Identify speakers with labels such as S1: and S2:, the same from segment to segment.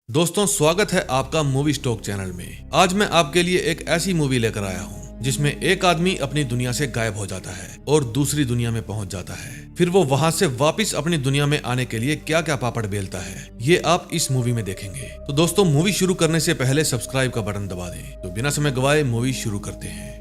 S1: दोस्तों, स्वागत है आपका मूवी स्टॉक चैनल में। आज मैं आपके लिए एक ऐसी मूवी लेकर आया हूँ जिसमें एक आदमी अपनी दुनिया से गायब हो जाता है और दूसरी दुनिया में पहुंच जाता है। फिर वो वहां से वापस अपनी दुनिया में आने के लिए क्या क्या पापड़ बेलता है, ये आप इस मूवी में देखेंगे। तो दोस्तों, मूवी शुरू करने से पहले सब्सक्राइब का बटन दबा दें। तो बिना समय गवाए मूवी शुरू करते हैं।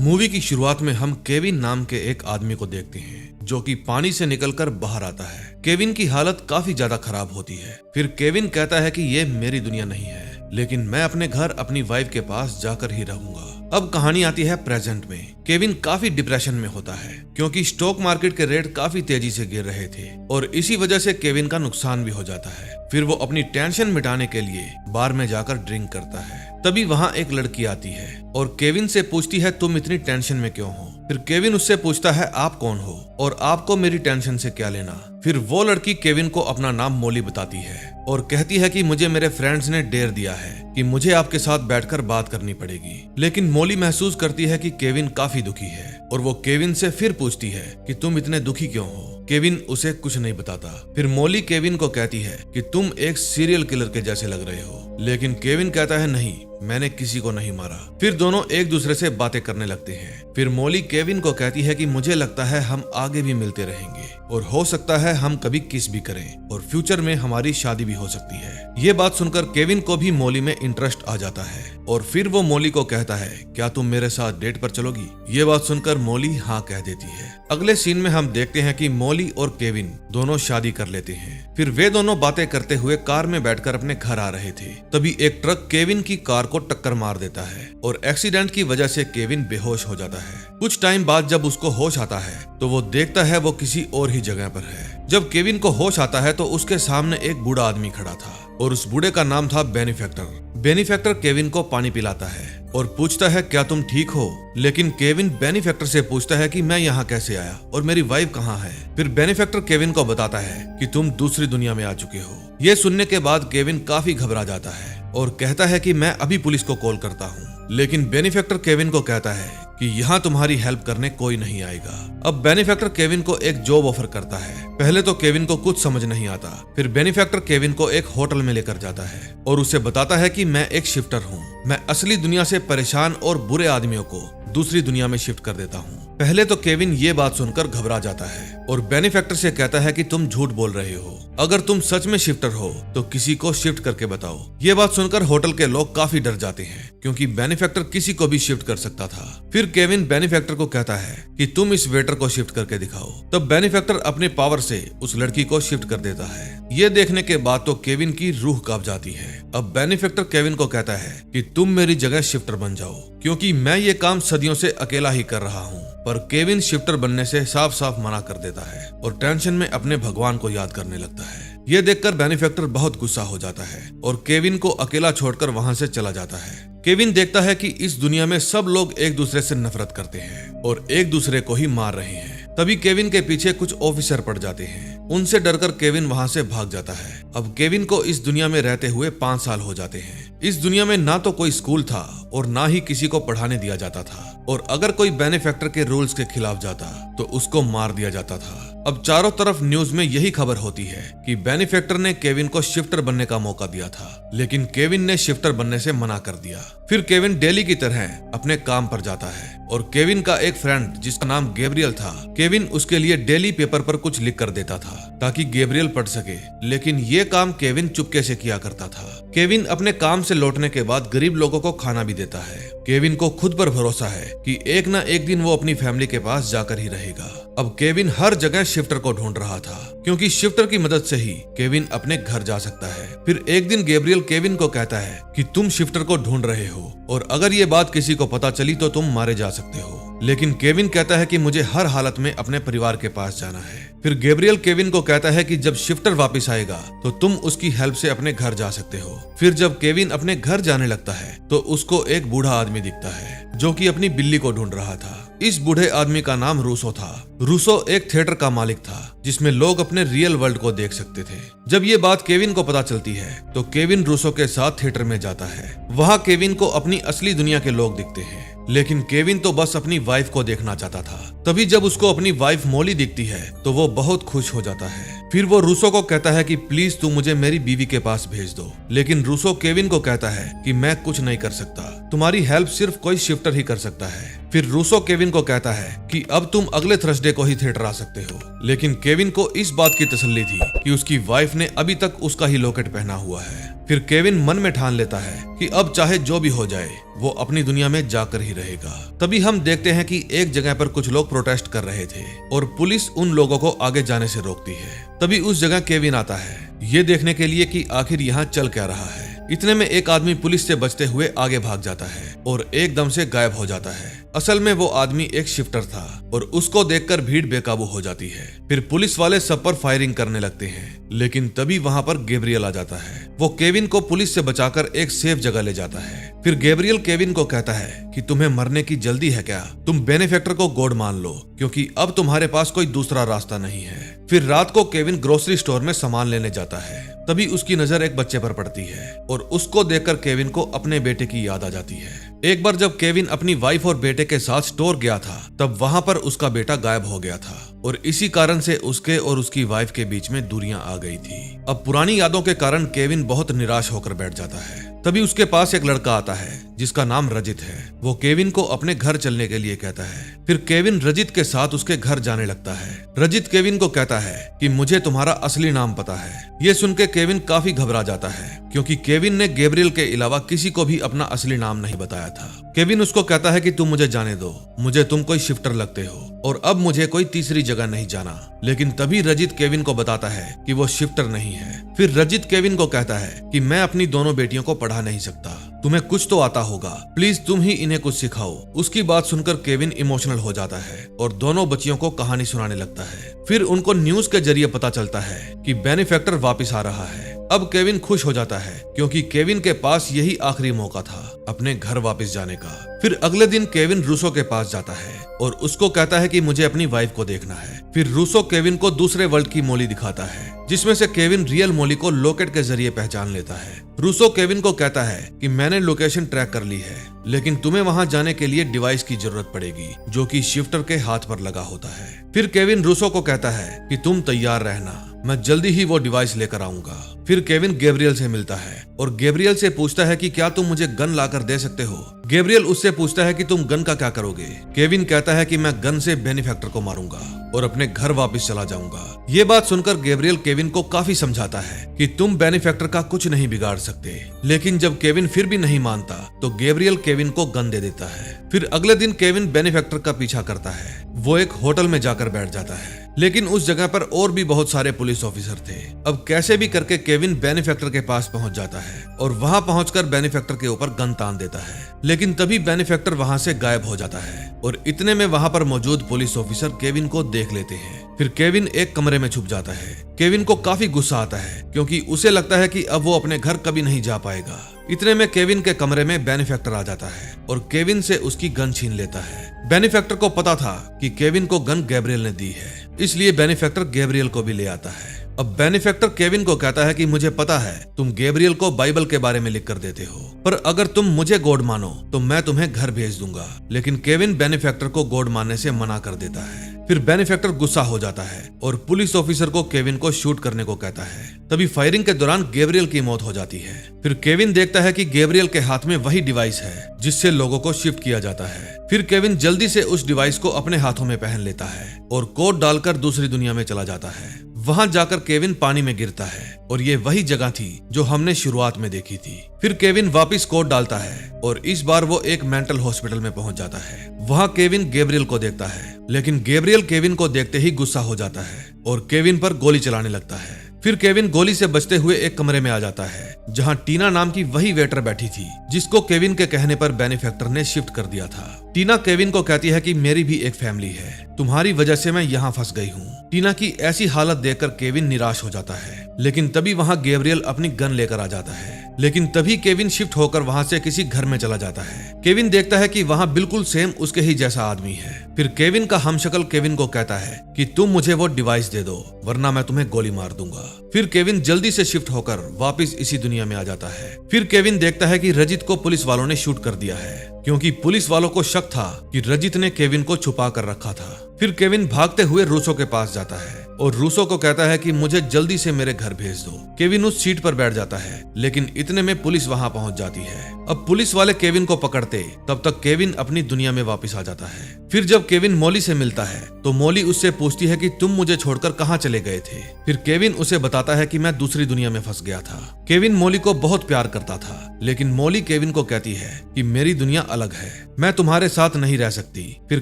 S1: मूवी की शुरुआत में हम केविन नाम के एक आदमी को देखते हैं जो कि पानी से निकलकर बाहर आता है। केविन की हालत काफी ज्यादा खराब होती है। फिर केविन कहता है कि ये मेरी दुनिया नहीं है, लेकिन मैं अपने घर अपनी वाइफ के पास जाकर ही रहूंगा। अब कहानी आती है प्रेजेंट में। केविन काफी डिप्रेशन में होता है क्योंकि स्टॉक मार्केट के रेट काफी तेजी से गिर रहे थे और इसी वजह से केविन का नुकसान भी हो जाता है। फिर वो अपनी टेंशन मिटाने के लिए बार में जाकर ड्रिंक करता है। तभी वहाँ एक लड़की आती है और केविन से पूछती है, तुम इतनी टेंशन में क्यों हो? फिर केविन उससे पूछता है, आप कौन हो और आपको मेरी टेंशन से क्या लेना? फिर वो लड़की केविन को अपना नाम मोली बताती है और कहती है कि मुझे मेरे फ्रेंड्स ने डेयर दिया है कि मुझे आपके साथ बैठकर बात करनी पड़ेगी। लेकिन मोली महसूस करती है कि केविन काफी दुखी है और वो केविन से फिर पूछती है कि तुम इतने दुखी क्यों हो? केविन उसे कुछ नहीं बताता। फिर मोली केविन को कहती है कि तुम एक सीरियल किलर के जैसे लग रहे हो, लेकिन केविन कहता है, नहीं, मैंने किसी को नहीं मारा। फिर दोनों एक दूसरे से बातें करने लगते हैं। फिर मोली केविन को कहती है कि मुझे लगता है हम आगे भी मिलते रहेंगे और हो सकता है हम कभी किस भी करें और फ्यूचर में हमारी शादी भी हो सकती है। ये बात सुनकर केविन को भी मोली में इंटरेस्ट आ जाता है और फिर वो मोली को कहता है, क्या तुम मेरे साथ डेट पर चलोगी? ये बात सुनकर मोली हाँ कह देती है। अगले सीन में हम देखते हैं कि मोली और केविन दोनों शादी कर लेते हैं। फिर वे दोनों बातें करते हुए कार में बैठकर अपने घर आ रहे थे। तभी एक ट्रक केविन की कार को टक्कर मार देता है और एक्सीडेंट की वजह से केविन बेहोश हो जाता है। कुछ टाइम बाद जब उसको होश आता है तो वो देखता है वो किसी और ही जगह पर है। जब केविन को होश आता है तो उसके सामने एक बूढ़ा आदमी खड़ा था और उस बूढ़े का नाम था बेनिफैक्टर। बेनिफैक्टर केविन को पानी पिलाता है और पूछता है, क्या तुम ठीक हो? लेकिन केविन बेनिफैक्टर से पूछता है कि मैं यहाँ कैसे आया और मेरी वाइफ कहाँ है? फिर बेनिफैक्टर केविन को बताता है कि तुम दूसरी दुनिया में आ चुके हो। ये सुनने के बाद केविन काफी घबरा जाता है और कहता है कि मैं अभी पुलिस को कॉल करता हूँ। लेकिन बेनिफैक्टर केविन को कहता है कि यहाँ तुम्हारी हेल्प करने कोई नहीं आएगा। अब बेनिफैक्टर केविन को एक जॉब ऑफर करता है। पहले तो केविन को कुछ समझ नहीं आता। फिर बेनिफैक्टर केविन को एक होटल में लेकर जाता है और उसे बताता है कि मैं एक शिफ्टर हूँ। मैं असली दुनिया से परेशान और बुरे आदमियों को दूसरी दुनिया में शिफ्ट कर देता हूँ। पहले तो केविन ये बात सुनकर घबरा जाता है और बेनिफैक्टर से कहता है कि तुम झूठ बोल रहे हो। अगर तुम सच में शिफ्टर हो तो किसी को शिफ्ट करके बताओ। ये बात सुनकर होटल के लोग काफी डर जाते हैं क्योंकि बेनिफैक्टर किसी को भी शिफ्ट कर सकता था। फिर केविन बेनिफैक्टर को कहता है कि तुम इस वेटर को शिफ्ट करके दिखाओ। तब बेनिफैक्टर अपने पावर से उस लड़की को शिफ्ट कर देता है। ये देखने के बाद तो केविन की रूह कांप जाती है। अब बेनिफैक्टर केविन को कहता है कि तुम मेरी जगह शिफ्टर बन जाओ क्योंकि मैं ये काम सदियों से अकेला ही कर रहा हूँ। पर केविन शिफ्टर बनने से साफ साफ मना कर देता है और टेंशन में अपने भगवान को याद करने लगता है। ये देखकर बेनिफैक्टर बहुत गुस्सा हो जाता है और केविन को अकेला छोड़कर वहां से चला जाता है। केविन देखता है कि इस दुनिया में सब लोग एक दूसरे से नफरत करते हैं और एक दूसरे को ही मार रहे हैं। तभी केविन के पीछे कुछ ऑफिसर पड़ जाते हैं। उनसे डरकर केविन वहां से भाग जाता है। अब केविन को इस दुनिया में रहते हुए 5 साल हो जाते हैं। इस दुनिया में ना तो कोई स्कूल था और ना ही किसी को पढ़ाने दिया जाता था और अगर कोई बेनिफैक्टर के रूल्स के खिलाफ जाता तो उसको मार दिया जाता था। अब चारों तरफ न्यूज में यही खबर होती है कि बेनिफैक्टर ने केविन को शिफ्टर बनने का मौका दिया था, लेकिन केविन ने शिफ्टर बनने से मना कर दिया। फिर केविन डेली की तरह अपने काम पर जाता है और केविन का एक फ्रेंड जिसका नाम गैब्रियल था, केविन उसके लिए डेली पेपर पर कुछ लिख कर देता था ताकि गैब्रियल पढ़ सके। लेकिन ये काम केविन चुपके से किया करता था। केविन अपने काम से लौटने के बाद गरीब लोगों को खाना भी देता है। केविन को खुद पर भरोसा है कि एक ना एक दिन वो अपनी फैमिली के पास जाकर ही रहेगा। अब केविन हर जगह शिफ्टर को ढूंढ रहा था क्योंकि शिफ्टर की मदद से ही केविन अपने घर जा सकता है। फिर एक दिन गैब्रियल केविन को कहता है कि तुम शिफ्टर को ढूंढ रहे हो और अगर ये बात किसी को पता चली तो तुम मारे जा सकते हो। लेकिन केविन कहता है कि मुझे हर हालत में अपने परिवार के पास जाना है। फिर गैब्रियल केविन को कहता है कि जब शिफ्टर वापस आएगा तो तुम उसकी हेल्प से अपने घर जा सकते हो। फिर जब केविन अपने घर जाने लगता है तो उसको एक बूढ़ा आदमी दिखता है जो कि अपनी बिल्ली को ढूंढ रहा था। इस बूढ़े आदमी का नाम रूसो था। रूसो एक थिएटर का मालिक था जिसमें लोग अपने रियल वर्ल्ड को देख सकते थे। जब ये बात केविन को पता चलती है तो केविन रूसो के साथ थिएटर में जाता है। वहाँ केविन को अपनी असली दुनिया के लोग दिखते हैं लेकिन केविन तो बस अपनी वाइफ को देखना चाहता था। तभी जब उसको अपनी वाइफ मोली दिखती है तो वो बहुत खुश हो जाता है। फिर वो रूसो को कहता है कि प्लीज तू मुझे मेरी बीवी के पास भेज दो, लेकिन रूसो केविन को कहता है कि मैं कुछ नहीं कर सकता, तुम्हारी हेल्प सिर्फ कोई शिफ्टर ही कर सकता है। फिर रूसो केविन को कहता है कि अब तुम अगले थर्सडे को ही थिएटर आ सकते हो, लेकिन केविन को इस बात की तसल्ली थी कि उसकी वाइफ ने अभी तक उसका ही लॉकेट पहना हुआ है। फिर केविन मन में ठान लेता है कि अब चाहे जो भी हो जाए वो अपनी दुनिया में जाकर ही रहेगा। तभी हम देखते हैं कि एक जगह पर कुछ लोग प्रोटेस्ट कर रहे थे और पुलिस उन लोगों को आगे जाने से रोकती है। तभी उस जगह केविन आता है ये देखने के लिए कि आखिर यहाँ चल क्या रहा है। इतने में एक आदमी पुलिस से बचते हुए आगे भाग जाता है और एकदम से गायब हो जाता है। असल में वो आदमी एक शिफ्टर था और उसको देखकर भीड़ बेकाबू हो जाती है। फिर पुलिस वाले सब पर फायरिंग करने लगते हैं, लेकिन तभी वहाँ पर गैब्रियल आ जाता है। वो केविन को पुलिस से बचाकर एक सेफ जगह ले जाता है। फिर गैब्रियल केविन को कहता है कि तुम्हें मरने की जल्दी है क्या? तुम बेनिफैक्टर को गॉड मान लो, क्योंकि अब तुम्हारे पास कोई दूसरा रास्ता नहीं है। फिर रात को केविन ग्रोसरी स्टोर में सामान लेने जाता है। तभी उसकी नजर एक बच्चे पर पड़ती है और उसको देखकर केविन को अपने बेटे की याद आ जाती है। एक बार जब केविन अपनी वाइफ और बेटे के साथ स्टोर गया था तब वहां पर उसका बेटा गायब हो गया था और इसी कारण से उसके और उसकी वाइफ के बीच में दूरियां आ गई थी। अब पुरानी यादों के कारण केविन बहुत निराश होकर बैठ जाता है। तभी उसके पास एक लड़का आता है जिसका नाम रजित है। वो केविन को अपने घर चलने के लिए कहता है। फिर केविन रजित के साथ उसके घर जाने लगता है। रजित केविन को कहता है कि मुझे तुम्हारा असली नाम पता है। ये सुन के केविन काफी घबरा जाता है, क्योंकि केविन ने गैब्रियल के अलावा किसी को भी अपना असली नाम नहीं बताया था। केविन उसको कहता है कि तुम मुझे जाने दो, मुझे तुम कोई शिफ्टर लगते हो और अब मुझे कोई तीसरी जगह नहीं जाना। लेकिन तभी रजित केविन को बताता है कि वो शिफ्टर नहीं है। फिर रजित केविन को कहता है कि मैं अपनी दोनों बेटियों को पढ़ा नहीं सकता, तुम्हें कुछ तो आता होगा, प्लीज तुम ही इन्हें कुछ सिखाओ। उसकी बात सुनकर केविन इमोशनल हो जाता है और दोनों बच्चियों को कहानी सुनाने लगता है। फिर उनको न्यूज के जरिए पता चलता है कि बेनिफैक्टर वापस आ रहा है। अब केविन खुश हो जाता है, क्योंकि केविन के पास यही आखिरी मौका था अपने घर वापस जाने का। फिर अगले दिन केविन रूसो के पास जाता है और उसको कहता है कि मुझे अपनी वाइफ को देखना है। फिर रूसो केविन को दूसरे वर्ल्ड की मोली दिखाता है, जिसमें से केविन रियल मोली को लॉकेट के जरिए पहचान लेता है। रूसो केविन को कहता है कि मैंने लोकेशन ट्रैक कर ली है, लेकिन तुम्हें वहां जाने के लिए डिवाइस की जरूरत पड़ेगी जो कि शिफ्टर के हाथ पर लगा होता है। फिर केविन रूसो को कहता है कि तुम तैयार रहना, मैं जल्दी ही वो डिवाइस लेकर आऊंगा। फिर केविन गैब्रियल से मिलता है और गैब्रियल से पूछता है कि क्या तुम मुझे गन लाकर दे सकते हो। गैब्रियल उससे पूछता है कि तुम गन का क्या करोगे। केविन कहता है कि मैं गन से बेनिफैक्टर को मारूंगा और अपने घर वापस चला जाऊंगा। ये बात सुनकर गैब्रियल केविन को काफी समझाता है कि तुम बेनिफैक्टर का कुछ नहीं बिगाड़ सकते। लेकिन जब केविन फिर भी नहीं मानता तो गैब्रियल केविन को गन दे देता है। फिर अगले दिन केविन बेनिफैक्टर का पीछा करता है। वो एक होटल में जाकर बैठ जाता है, लेकिन उस जगह पर और भी बहुत सारे पुलिस ऑफिसर थे। अब कैसे भी करके केविन बेनिफैक्टर के पास पहुंच जाता है और वहां पहुंचकर बेनिफैक्टर के ऊपर गन तान देता है। लेकिन तभी बेनिफैक्टर वहां से गायब हो जाता है और इतने में वहां पर मौजूद पुलिस ऑफिसर केविन को देख लेते हैं। फिर केविन एक कमरे में छुप जाता है। केविन को काफी गुस्सा आता है, क्योंकि उसे लगता है कि अब वो अपने घर कभी नहीं जा पाएगा। इतने में केविन के कमरे में बेनिफैक्टर आ जाता है और केविन से उसकी गन छीन लेता है। बेनिफैक्टर को पता था कि केविन को गन गैब्रियल ने दी है, इसलिए बेनिफैक्टर गैब्रियल को भी ले आता है। अब बेनिफैक्टर केविन को कहता है कि मुझे पता है तुम गैब्रियल को बाइबल के बारे में लिख कर देते हो, पर अगर तुम मुझे गॉड मानो तो मैं तुम्हें घर भेज दूंगा। लेकिन केविन बेनिफैक्टर को गॉड मानने से मना कर देता है। फिर बेनिफैक्टर गुस्सा हो जाता है और पुलिस ऑफिसर को केविन को शूट करने को कहता है। तभी फायरिंग के दौरान गैब्रियल की मौत हो जाती है। फिर केविन देखता है कि गैब्रियल के हाथ में वही डिवाइस है जिससे लोगों को शिफ्ट किया जाता है। फिर केविन जल्दी से उस डिवाइस को अपने हाथों में पहन लेता है और कोड डालकर दूसरी दुनिया में चला जाता है। वहां जाकर केविन पानी में गिरता है और ये वही जगह थी जो हमने शुरुआत में देखी थी। फिर केविन वापस कोड डालता है और इस बार वो एक मेंटल हॉस्पिटल में पहुंच जाता है। वहां केविन गैब्रियल को देखता है, लेकिन गैब्रियल केविन को देखते ही गुस्सा हो जाता है और केविन पर गोली चलाने लगता है। फिर केविन गोली से बचते हुए एक कमरे में आ जाता है जहां टीना नाम की वही वेटर बैठी थी जिसको केविन के कहने पर बेनिफैक्टर ने शिफ्ट कर दिया था। टीना केविन को कहती है कि मेरी भी एक फैमिली है, तुम्हारी वजह से मैं यहाँ फंस गई हूँ। टीना की ऐसी हालत देखकर केविन निराश हो जाता है, लेकिन तभी वहाँ गैब्रियल अपनी गन लेकर आ जाता है। लेकिन तभी केविन शिफ्ट होकर वहाँ से किसी घर में चला जाता है। केविन देखता है कि वहाँ बिल्कुल सेम उसके ही जैसा आदमी है। फिर केविन का हमशक्ल केविन को कहता है कि तुम मुझे वो डिवाइस दे दो वरना मैं तुम्हें गोली मार दूंगा। फिर केविन जल्दी से शिफ्ट होकर वापस इसी दुनिया में आ जाता है। फिर केविन देखता है कि रजित को पुलिस वालों ने शूट कर दिया है क्योंकि पुलिस वालों को शक था कि रजित ने केविन को छुपा कर रखा था। फिर केविन भागते हुए रूसो के पास जाता है और रूसो को कहता है कि मुझे जल्दी से मेरे घर भेज दो। केविन उस सीट पर बैठ जाता है, लेकिन इतने में पुलिस वहां पहुंच जाती है। अब पुलिस वाले केविन को पकड़ते तब तक केविन अपनी दुनिया में वापस आ जाता है। फिर जब केविन मोली से मिलता है तो मोली उससे पूछती है कि तुम मुझे छोड़कर कहाँ चले गए थे। फिर केविन उसे बताता है कि मैं दूसरी दुनिया में फंस गया था। केविन मोली को बहुत प्यार करता था, लेकिन मोली केविन को कहती है कि मेरी दुनिया अलग है, मैं तुम्हारे साथ नहीं रह सकती। फिर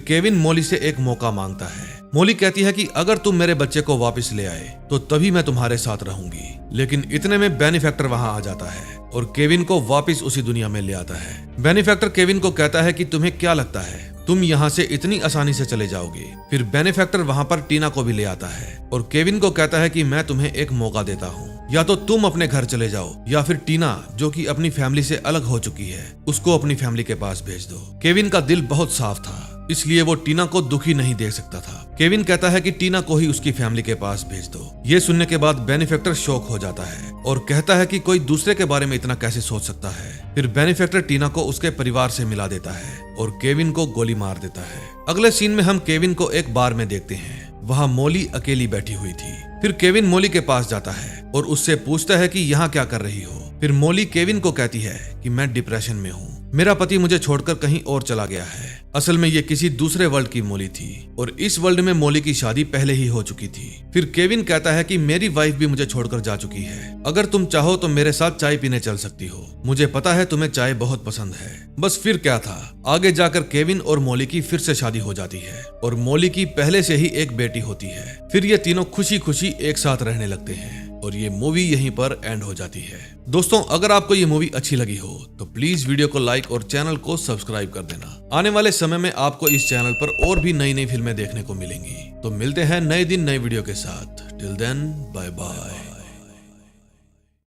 S1: केविन मोली से एक मौका मांगता है। मोली कहती है कि अगर तुम मेरे बच्चे को वापस ले आए तो तभी मैं तुम्हारे साथ रहूंगी। लेकिन इतने में बेनिफैक्टर वहां आ जाता है और केविन को वापस उसी दुनिया में ले आता है। बेनिफैक्टर केविन को कहता है कि तुम्हें क्या लगता है तुम यहाँ से इतनी आसानी से चले जाओगे। फिर बेनिफैक्टर वहाँ पर टीना को भी ले आता है और केविन को कहता है कि मैं तुम्हें एक मौका देता हूँ, या तो तुम अपने घर चले जाओ या फिर टीना जो कि अपनी फैमिली से अलग हो चुकी है उसको अपनी फैमिली के पास भेज दो। केविन का दिल बहुत साफ था, इसलिए वो टीना को दुखी नहीं देख सकता था। केविन कहता है कि टीना को ही उसकी फैमिली के पास भेज दो। ये सुनने के बाद बेनिफैक्टर शॉक हो जाता है और कहता है कि कोई दूसरे के बारे में इतना कैसे सोच सकता है। फिर बेनिफैक्टर टीना को उसके परिवार से मिला देता है और केविन को गोली मार देता है। अगले सीन में हम केविन को एक बार में देखते हैं। वहाँ मोली अकेली बैठी हुई थी। फिर केविन मोली के पास जाता है और उससे पूछता है कि यहाँ क्या कर रही हो। फिर मोली केविन को कहती है कि मैं डिप्रेशन में हूँ, मेरा पति मुझे छोड़कर कहीं और चला गया है। असल में ये किसी दूसरे वर्ल्ड की मोली थी और इस वर्ल्ड में मोली की शादी पहले ही हो चुकी थी। फिर केविन कहता है कि मेरी वाइफ भी मुझे छोड़कर जा चुकी है, अगर तुम चाहो तो मेरे साथ चाय पीने चल सकती हो, मुझे पता है तुम्हें चाय बहुत पसंद है। बस फिर क्या था, आगे जाकर केविन और मोली की फिर से शादी हो जाती है और मोली की पहले से ही एक बेटी होती है। फिर ये तीनों खुशी खुशी एक साथ रहने लगते हैं और ये मूवी यहीं पर एंड हो जाती है। दोस्तों, अगर आपको ये मूवी अच्छी लगी हो तो प्लीज वीडियो को लाइक और चैनल को सब्सक्राइब कर देना। आने वाले समय में आपको इस चैनल पर और भी नई नई फिल्में देखने को मिलेंगी। तो मिलते हैं नए दिन नए वीडियो के साथ। Till then, bye bye.